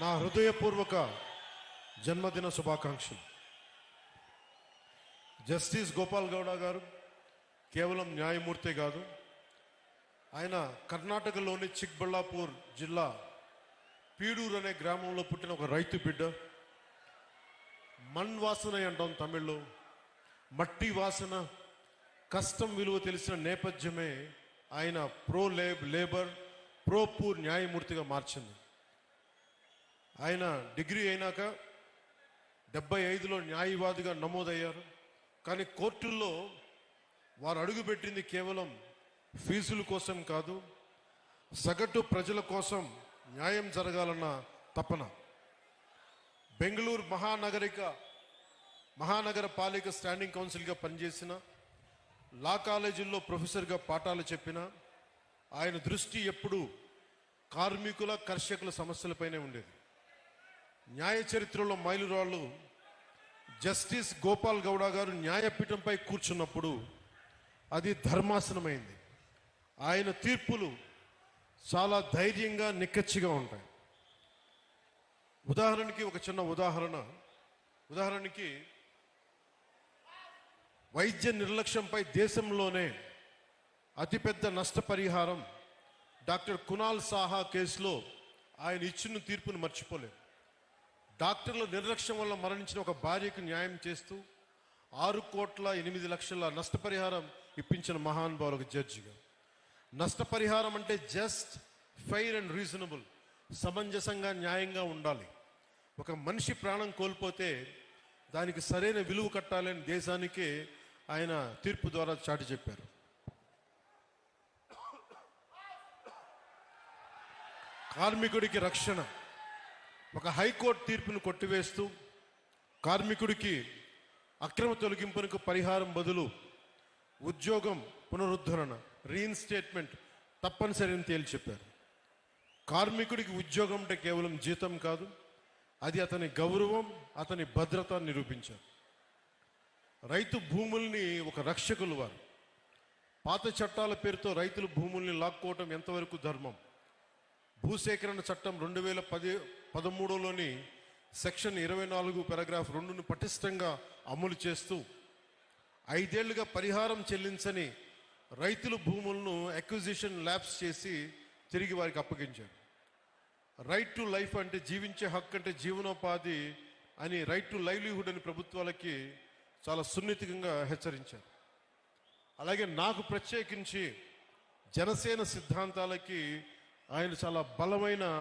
నా హృదయపూర్వక జన్మదిన శుభాకాంక్షలు. జస్టిస్ గోపాల్ గౌడ గారు కేవలం న్యాయమూర్తే కాదు, ఆయన కర్ణాటకలోని చిక్బళ్ళాపూర్ జిల్లా పీడూరు అనే గ్రామంలో పుట్టిన ఒక రైతు బిడ్డ. మణ్ వాసన అంటాం తమిళ్లో, మట్టి వాసన, కష్టం విలువ తెలిసిన నేపథ్యమే ఆయన లేబర్ ప్రో పూర్ న్యాయమూర్తిగా మార్చింది. ఆయన డిగ్రీ అయినాక 75లో న్యాయవాదిగా నమోదయ్యారు. కానీ కోర్టుల్లో వారు అడుగుపెట్టింది కేవలం ఫీజుల కోసం కాదు, సగటు ప్రజల కోసం న్యాయం జరగాలన్న తపన. బెంగళూరు మహానగర పాలిక స్టాండింగ్ కౌన్సిల్గా పనిచేసిన, లా కాలేజీల్లో ప్రొఫెసర్గా పాఠాలు చెప్పిన ఆయన దృష్టి ఎప్పుడూ కార్మికుల కర్షకుల సమస్యలపైనే ఉండేది. న్యాయ చరిత్రలో మైలురాళ్ళు జస్టిస్ గోపాల్ గౌడ గారు న్యాయపీఠంపై కూర్చున్నప్పుడు అది ధర్మాసనమైంది. ఆయన తీర్పులు చాలా ధైర్యంగా నిక్కచ్చిగా ఉంటాయి. ఉదాహరణకి ఒక చిన్న ఉదాహరణకి వైద్య నిర్లక్ష్యంపై దేశంలోనే అతిపెద్ద నష్టపరిహారం డాక్టర్ కునాల్ సాహా కేసులో ఆయన ఇచ్చిన తీర్పును మర్చిపోలేదు. డాక్టర్ల నిర్లక్ష్యం వల్ల మరణించిన ఒక భార్యకు న్యాయం చేస్తూ 6,08,00,000 నష్టపరిహారం ఇప్పించిన మహానుభావులకు జడ్జిగా. నష్టపరిహారం అంటే జస్ట్, ఫెయిర్ అండ్ రీజనబుల్, సమంజసంగా న్యాయంగా ఉండాలి. ఒక మనిషి ప్రాణం కోల్పోతే దానికి సరైన విలువ కట్టాలని దేశానికే ఆయన తీర్పు ద్వారా చాటి చెప్పారు. కార్మికుడికి రక్షణ, ఒక హైకోర్టు తీర్పును కొట్టివేస్తూ కార్మికుడికి అక్రమ తొలగింపునకు పరిహారం బదులు ఉద్యోగం పునరుద్ధరణ, రీఇన్స్టేట్మెంట్ తప్పనిసరి అని తేల్చి చెప్పారు. కార్మికుడికి ఉద్యోగం అంటే కేవలం జీతం కాదు, అది అతని గౌరవం, అతని భద్రత నిరూపించారు. రైతు భూముల్ని ఒక రక్షకులు వారు. పాత చట్టాల పేరుతో రైతుల భూముల్ని లాక్కోవటం ఎంతవరకు ధర్మం? భూసేకరణ చట్టం 2013లోని సెక్షన్ 24 పారాగ్రాఫ్ 2ను పటిష్టంగా అమలు చేస్తూ 5 ఏళ్లుగా పరిహారం చెల్లించని రైతుల భూములను అక్విజిషన్ ల్యాప్స్ చేసి తిరిగి వారికి అప్పగించారు. రైట్ టు లైఫ్ అంటే జీవించే హక్కు అంటే జీవనోపాధి అని, రైట్ టు లైవ్లీహుడ్ అని ప్రభుత్వాలకి చాలా సున్నితంగా హెచ్చరించారు. అలాగే నాకు ప్రత్యేకించి జనసేన సిద్ధాంతాలకి ఆయన చాలా బలమైన